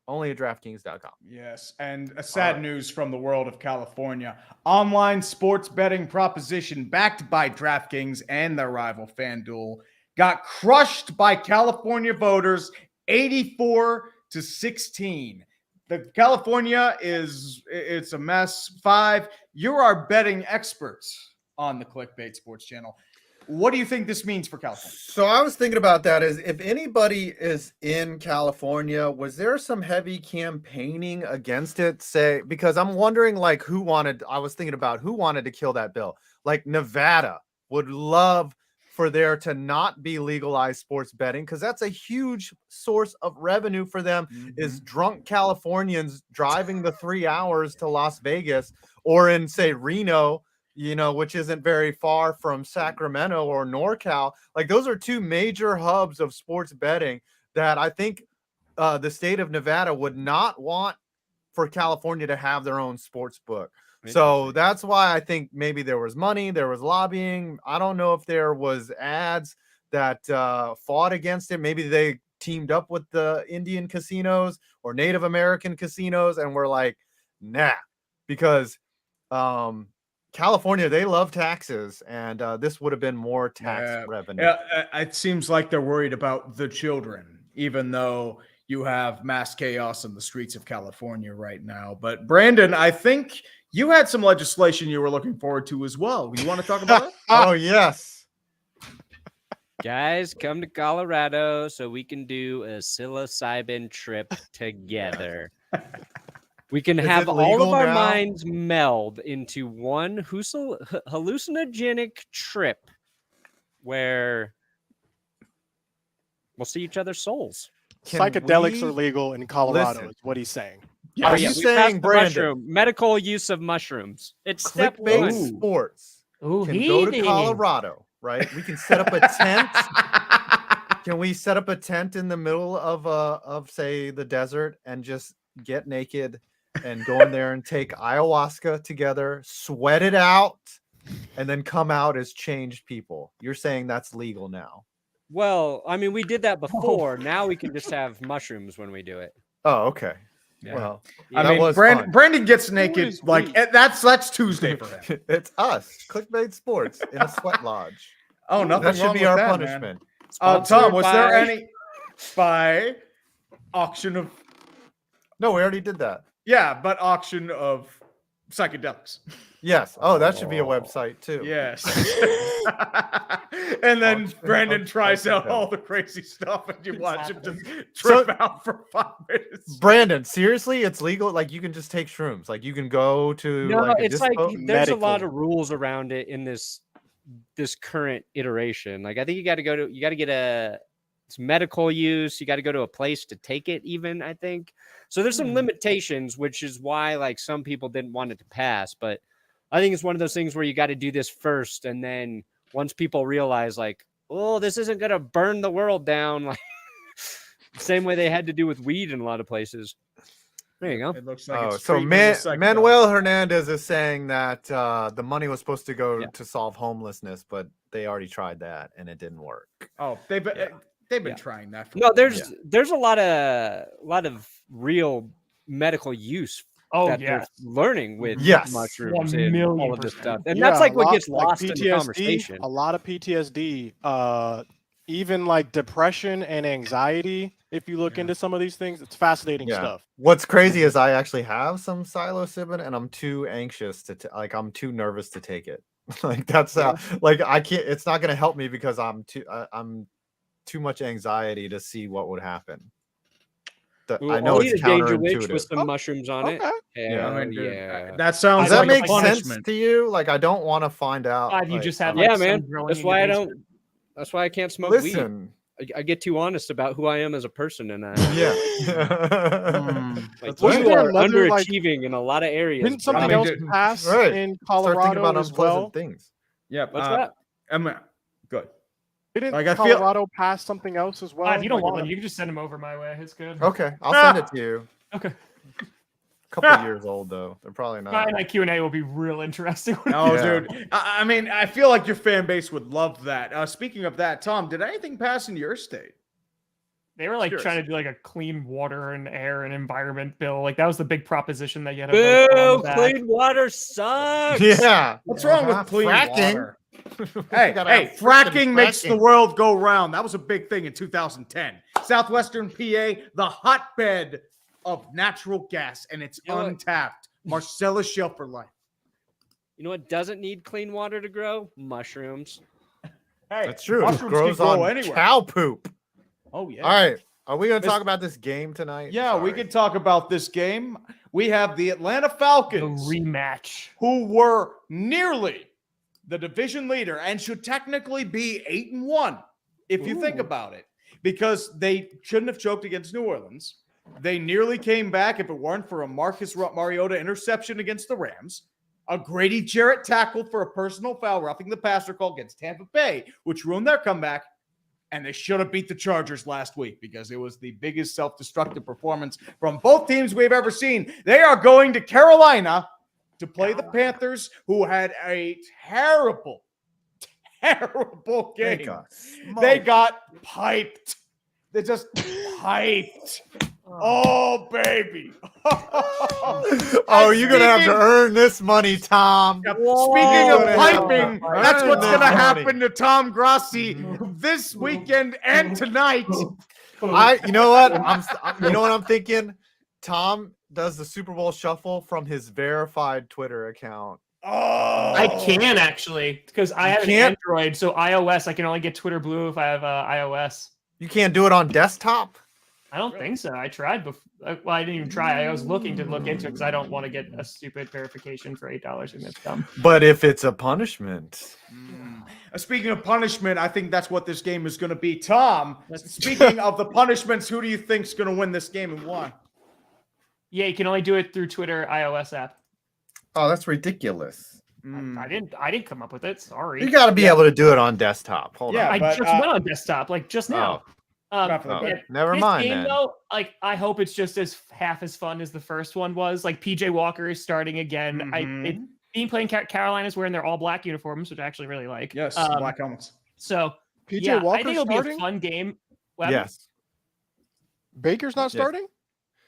Only at DraftKings.com. Yes, and a sad news from the world of California. Online sports betting proposition backed by DraftKings and their rival FanDuel got crushed by California voters 84-16. The California it's a mess. 5, you're our betting experts on the Clickbait Sports channel. What do you think this means for California? So I was thinking about that is if anybody is in California, was there some heavy campaigning against it? Because I'm wondering I was thinking about who wanted to kill that bill. Like Nevada would love for there to not be legalized sports betting because that's a huge source of revenue for them is drunk Californians driving the 3 hours to Las Vegas or in, say, Reno, which isn't very far from Sacramento or NorCal. Like those are two major hubs of sports betting that I think the state of Nevada would not want for California to have their own sports book. So that's why I think maybe there was money, there was lobbying. I don't know if there was ads that fought against it. Maybe they teamed up with the Indian casinos or Native American casinos and were like, nah, because California, they love taxes, and this would have been more tax revenue. Yeah, it seems like they're worried about the children, even though you have mass chaos in the streets of California right now. But Brandon, I think you had some legislation you were looking forward to as well. You want to talk about it? Oh, yes. Guys, come to Colorado so we can do a psilocybin trip together. We can have all of our minds meld into one hallucinogenic trip where we'll see each other's souls. Psychedelics are legal in Colorado, is what he's saying. Yeah, are you saying, Brandon, medical use of mushrooms? It's step Clickbait one. Sports can go to Colorado, right? We can set up a tent. Can we set up a tent in the middle of say the desert and just get naked and go in there and take ayahuasca together, sweat it out, and then come out as changed people? You're saying that's legal now? Well, I mean, we did that before. Now we can just have mushrooms when we do it. Oh, okay. Yeah. Well, I mean, Brandon gets naked that's Tuesday for him. It's us, Clickbait Sports, in a sweat lodge. Oh, nothing that should wrong be with our that, punishment. Tom, was there any by auction of? No, we already did that. Yeah, but auction of psychedelics. Yes. Oh, that should be a website too. Yes. And then Brandon tries out all the crazy stuff, and you watch him just trip out for 5 minutes. Brandon, seriously, it's legal. Like you can just take shrooms. Like you can go to. No, it's like there's medical. a lot of rules around it in this current iteration. Like I think you got to get it's medical use. You got to go to a place to take it. Even I think so. There's some limitations, which is why like some people didn't want it to pass, but. I think it's one of those things where you got to do this first. And then once people realize like, oh, this isn't going to burn the world down. Like same way they had to do with weed in a lot of places. There you go. It looks like so Manuel Hernandez is saying that the money was supposed to go to solve homelessness, but they already tried that and it didn't work. Oh, They've been trying that. For No, a while. there's a lot of real medical use that they're learning with mushrooms and all of this stuff. And that's like what gets lost in the conversation. A lot of PTSD, even like depression and anxiety. If you look into some of these things, it's fascinating stuff. What's crazy is I actually have some psilocybin and I'm too anxious to I'm too nervous to take it. Like that's like I can't, it's not going to help me because I'm too much anxiety to see what would happen. I know it's counterintuitive. With some mushrooms on it. That sounds. Does that like make sense to you? Like I don't want to find out. You just have man. That's why I don't. That's why I can't smoke weed. I get too honest about who I am as a person, and like, you are underachieving in a a lot of areas. Didn't something else pass in Colorado as well? Things. Yeah. What's that? Good. Didn't Colorado pass something else as well? If you don't want them, you can just send them over my way. It's good. Okay, I'll send it to you. Okay. A couple years old though. They're probably not. My Q&A will be real interesting. Dude. I mean, I feel like your fan base would love that. Speaking of that, Tom, did anything pass in your state? They were like trying to do like a clean water and air and environment bill. Like that was the big proposition that you had. Boo! Clean water sucks. Yeah. What's wrong with clean fracking? water? Hey, fracking makes the world go round. That was a big thing in 2010. Southwestern PA, the hotbed of natural gas, and it's untapped. Marcellus Shale for life. You know what doesn't need clean water to grow? Mushrooms. Hey, that's true. Mushrooms it grows can grow on anywhere. cow poop. Oh yeah. All right. Are we going to talk about this game tonight? Yeah, we can talk about this game. We have the Atlanta Falcons, the rematch, who were nearly the division leader and should technically be 8-1 if you think about it, because they shouldn't have choked against New Orleans. They nearly came back if it weren't for a Marcus Mariota interception against the Rams, a Grady Jarrett tackle for a personal foul roughing the passer call against Tampa Bay, which ruined their comeback. And they should have beat the Chargers last week because it was the biggest self-destructive performance from both teams we've ever seen. They are going to Carolina to play the Panthers, who had a terrible game. They got piped. They just piped. Oh, baby. Oh, you're going to have to earn this money, Tom. Speaking of piping, that's what's going to happen to Tom Grassi this weekend and tonight. You know what? You know what I'm thinking? Tom does the Super Bowl shuffle from his verified Twitter account. Oh, I can actually, because I have an Android, so iOS, I can only get Twitter Blue if I have iOS. You can't do it on desktop? I don't think so. I tried before. Well, I didn't even try. I was looking to look into it because I don't want to get a stupid verification for $8 and it's dumb. But if it's a punishment. Speaking of punishment, I think that's what this game is going to be. Tom, speaking of the punishments, who do you think is going to win this game and why? Yeah, you can only do it through Twitter iOS app. Oh, that's ridiculous. I didn't come up with it. Sorry. You got to be able to do it on desktop. Hold on. I just went on desktop like just now. Never mind. Game, then. though, like I hope it's just half as fun as the first one was. Like PJ Walker is starting again. Being playing Carolina is wearing their all black uniforms, which I actually really like. Yes, black helmets. So PJ Walker I think it'll starting? be a fun game. Yes. Baker's not starting?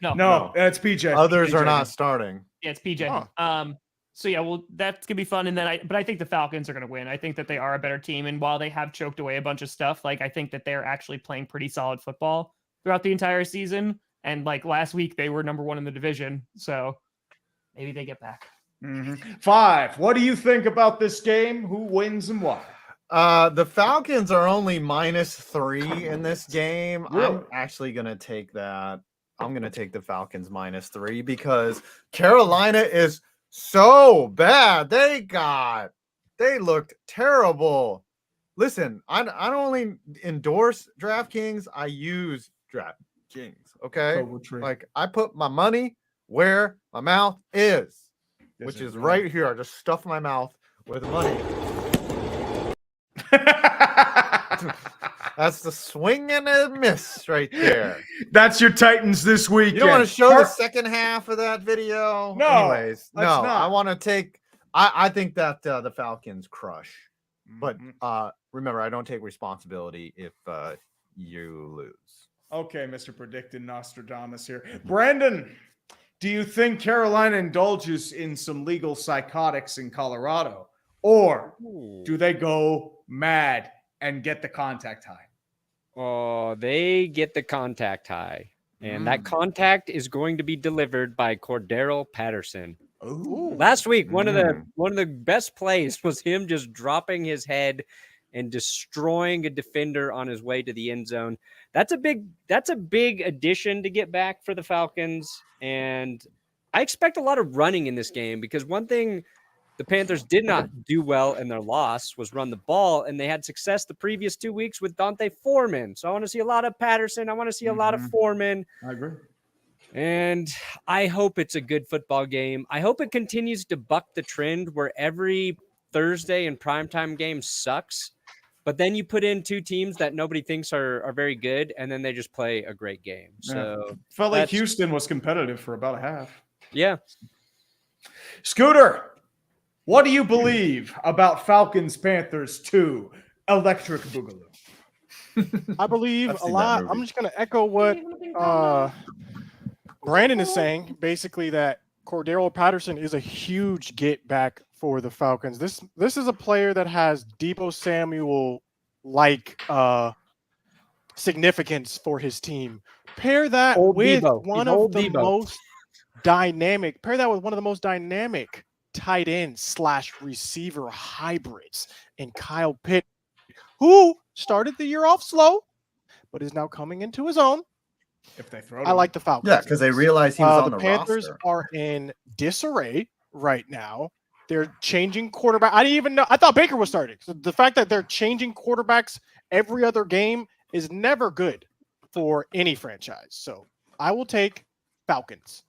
No, it's PJ. Others PJ. are not starting. Yeah, it's PJ. So yeah, well, that's gonna be fun. And then I think the Falcons are gonna win. I think that they are a better team. And while they have choked away a bunch of stuff, like I think that they're actually playing pretty solid football throughout the entire season. And like last week, they were number 1 in the division. So maybe they get back. 5. What do you think about this game? Who wins and why? The Falcons are only -3 in this game. Really? I'm actually gonna take that. I'm gonna take the Falcons -3 because Carolina is so bad. They looked terrible. Listen, I don't only endorse DraftKings, I use DraftKings. Okay, like I put my money where my mouth is, which is right here. I just stuff my mouth with money. That's the swing and a miss right there. That's your Titans this weekend. You don't want to show the second half of that video? No. Anyways, no. Not. I want to take. I think that the Falcons crush, but remember, I don't take responsibility if you lose. Okay, Mr. Predicted Nostradamus here. Brandon, do you think Carolina indulges in some legal psychotics in Colorado? Or do they go mad and get the contact high? Oh, they get the contact high. And that contact is going to be delivered by Cordero Patterson. Ooh. Last week, one of the best plays was him just dropping his head and destroying a defender on his way to the end zone. That's a big addition to get back for the Falcons. And I expect a lot of running in this game, because one thing the Panthers did not do well in their loss was run the ball, and they had success the previous 2 weeks with Dante Foreman. So I want to see a lot of Patterson. I want to see a lot of Foreman. I agree. And I hope it's a good football game. I hope it continues to buck the trend where every Thursday and primetime game sucks, but then you put in two teams that nobody thinks are very good, and then they just play a great game. So felt like Houston was competitive for about a half. Yeah. Scooter, what do you believe about Falcons Panthers 2 Electric Boogaloo? I believe I've a seen that lot. movie. I'm just going to echo what Brandon is saying, basically that Cordero Patterson is a huge get back for the Falcons. This is a player that has Deebo Samuel like significance for his team. Pair that with one of the most dynamic tight end / receiver hybrids in Kyle Pitt, who started the year off slow, but is now coming into his own. If they throw, I like the Falcons. Yeah, because they realized he was on the Panthers roster. are in disarray right now. They're changing quarterback. I didn't even know. I thought Baker was starting. So the fact that they're changing quarterbacks every other game is never good for any franchise. So I will take Falcons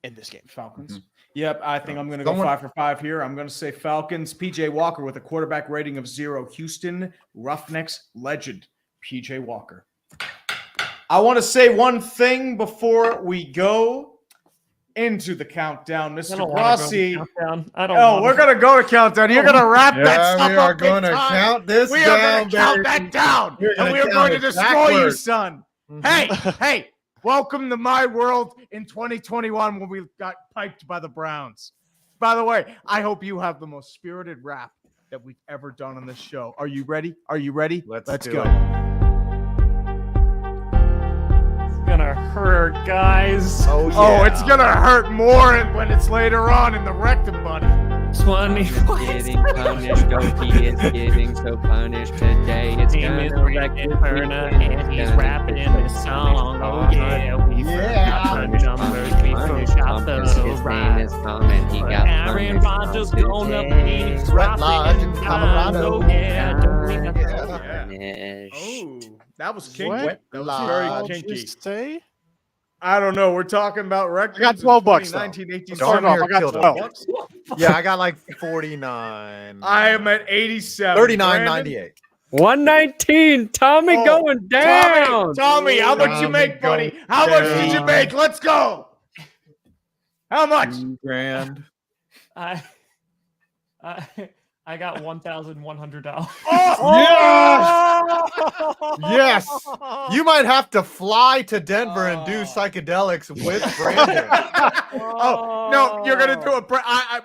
in this game. Falcons. Yep, I think I'm going to go 5 for 5 here. I'm going to say Falcons. PJ Walker with a quarterback rating of 0. Houston Roughnecks legend, PJ Walker. I want to say one thing before we go into the countdown, Mr. Grossi. We're going to go to countdown. You're going to wrap that stuff up. We are going to count this down. We are going to count that down. And we are going to destroy you, son. Hey. Welcome to my world in 2021 when we got piped by the Browns. By the way, I hope you have the most spirited rap that we've ever done on this show. Are you ready? Let's go. It's gonna hurt, guys. Oh, yeah. Oh, it's going to hurt more when it's later on in the rectum, buddy. 20. Getting punished. Dopey is getting so punished today. It's gonna wreck this and he's rapping this song. Oh yeah, we forgot the numbers. We forgot the rhymes. Aaron Rodgers gonna be Brett Lodge in Colorado. Oh, that was kinky. What? That was very I'll kinky. just say I don't know. We're talking about rectums. I got 12 bucks. 1918. Start off. I got 12. Yeah, I got like 49. I am at 87. 39.98. 119. Tommy going down. Tommy, how much you make, buddy? How much did you make? Let's go. How much? $2,000. I got $1,100. Yes. You might have to fly to Denver and do psychedelics with Brandon. Oh no, you're gonna do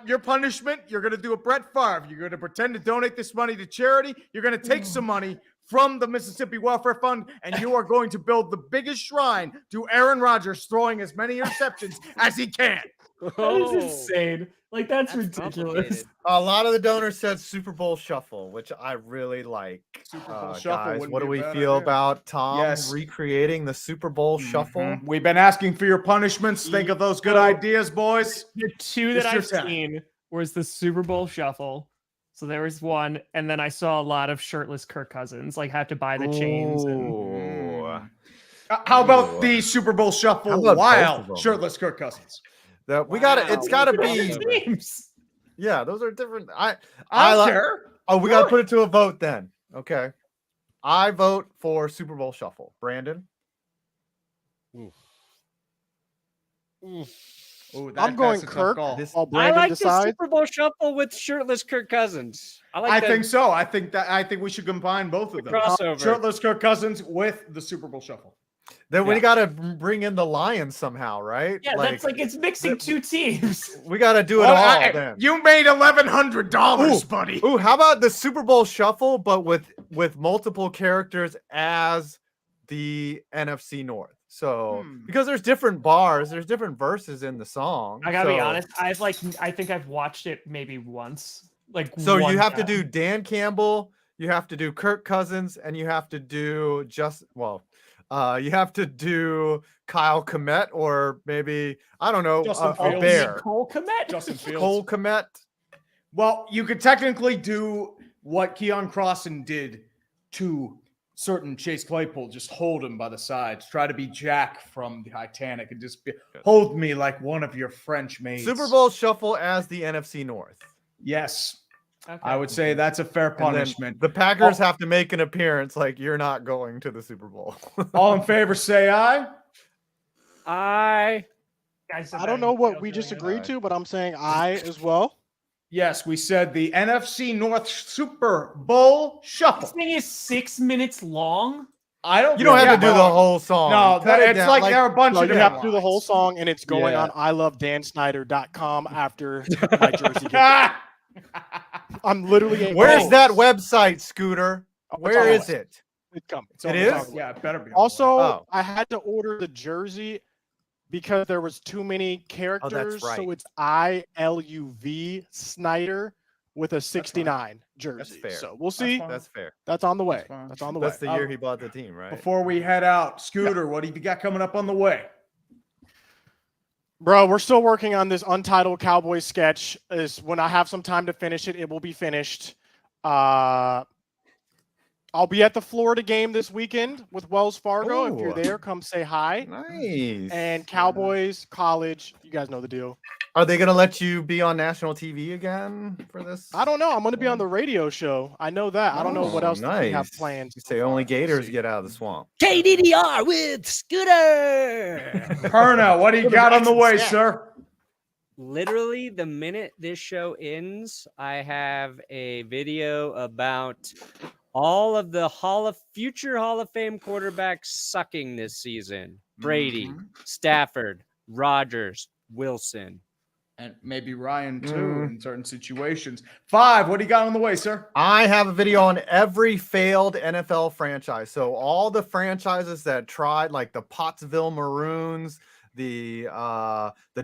your punishment. You're gonna do a Brett Favre. You're gonna pretend to donate this money to charity. You're gonna take some money from the Mississippi Welfare Fund, and you are going to build the biggest shrine to Aaron Rodgers throwing as many interceptions as he can. That is insane. Like, that's ridiculous. A lot of the donors said Super Bowl Shuffle, which I really like. Super Bowl Shuffle Guys, wouldn't what be do a we bad feel idea. about Tom Yes. recreating the Super Bowl Shuffle? We've been asking for your punishments. Think of those good ideas, boys. The two It's that your I've time. seen was the Super Bowl Shuffle. So there was one, and then I saw a lot of shirtless Kirk Cousins, like have to buy the chains. Ooh. How about the Super Bowl Shuffle How about both while of them? shirtless Kirk Cousins? That we got to. It's got to be. Teams. Yeah, those are different. I don't care. Oh, we got to put it to a vote then. Okay. I vote for Super Bowl Shuffle. Brandon? Ooh, I'm going that's a tough Kirk. call. While I Brandon like the decides. Super Bowl shuffle with shirtless Kirk Cousins. I think so. I think we should combine both of them. crossover. Shirtless Kirk Cousins with the Super Bowl shuffle. Then we got to bring in the Lions somehow, right? Yeah, that's like it's mixing two teams. We got to do it all then. You made $1,100, buddy. Ooh, how about the Super Bowl shuffle, but with multiple characters as the NFC North? So because there's different bars, there's different verses in the song. I gotta be honest. I think I've watched it maybe once. So you have time. to do Dan Campbell, you have to do Kirk Cousins, and you have to do you have to do Kyle Kmet, or maybe I don't know, a bear. Cole Kmet. Justin Fields. Cole Kmet. Well, you could technically do what Keon Crossan did to certain Chase Claypool, just hold him by the sides, try to be Jack from the Titanic, and just hold me like one of your French maids. Super Bowl shuffle as the NFC North. Yes. Okay. I would say that's a fair punishment. The Packers have to make an appearance like you're not going to the Super Bowl. All in favor, say aye. I don't know what we just agreed to, but I'm saying I as well. Yes, we said the NFC North Super Bowl shuffle. This thing is 6 minutes long. You don't have to do the whole song. No, it's like there are a bunch of you have to do the whole song, and it's going on ilovedansnyder.com after my jersey gets. I'm literally. Where's that website, Scooter? Where is it? It's coming. It is? Yeah, it better be. Also, I had to order the jersey because there was too many characters. right. So it's ILUV Snyder with a 69 jersey. That's fair. So we'll see. That's fair. That's on the way. fine. That's on the way. That's the year he bought the team, right? Before we head out, Scooter, what have you got coming up on the way? Bro, we're still working on this Untitled Cowboys sketch. Is when I have some time to finish it, it will be finished. I'll be at the Florida game this weekend with Wells Fargo. If you're there, come say hi. Nice. And Cowboys, college, you guys know the deal. Are they going to let you be on national TV again for this? I don't know. I'm going to be on the radio show. I know that. I don't know what else we have planned. You say only Gators get out of the swamp. KDDR with Scooter. Perna, what do you got on the way, sir? Literally, the minute this show ends, I have a video about all of the future Hall of Fame quarterbacks sucking this season. Brady, Stafford, Rodgers, Wilson. And maybe Ryan, too, in certain situations. 5, what do you got on the way, sir? I have a video on every failed NFL franchise. So all the franchises that tried, like the Pottsville Maroons, the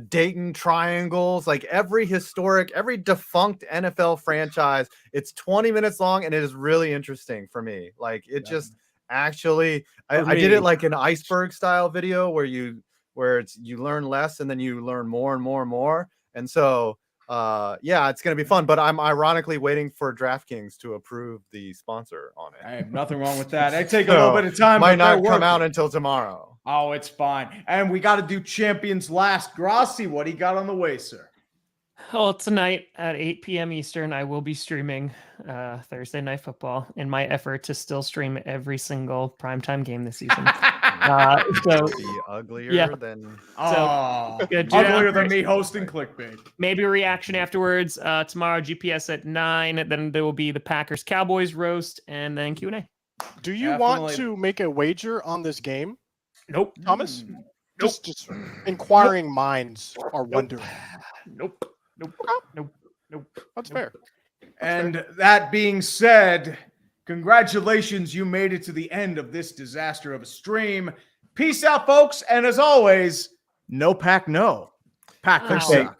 Dayton Triangles, like every defunct NFL franchise. It's 20 minutes long, and it is really interesting for me. Like it just actually, I did it like an iceberg style video where you learn less and then you learn more and more and more. And so, it's going to be fun, but I'm ironically waiting for DraftKings to approve the sponsor on it. I have nothing wrong with that. It take a little bit of time. Might not come out until tomorrow. Oh, it's fine. And we got to do champions last. Grassi, what do you got on the way, sir? Well, tonight at 8 p.m. Eastern, I will be streaming Thursday Night Football in my effort to still stream every single primetime game this season. Be uglier than uglier than me hosting Clickbait. Maybe a reaction afterwards. Tomorrow, GPS at 9. Then there will be the Packers Cowboys roast, and then Q&A. Do you want to make a wager on this game? Nope. Thomas? Just inquiring minds are wondering. Nope. That's fair. And that being said, congratulations, you made it to the end of this disaster of a stream. Peace out, folks, and as always, no pack, no. Pack, suck.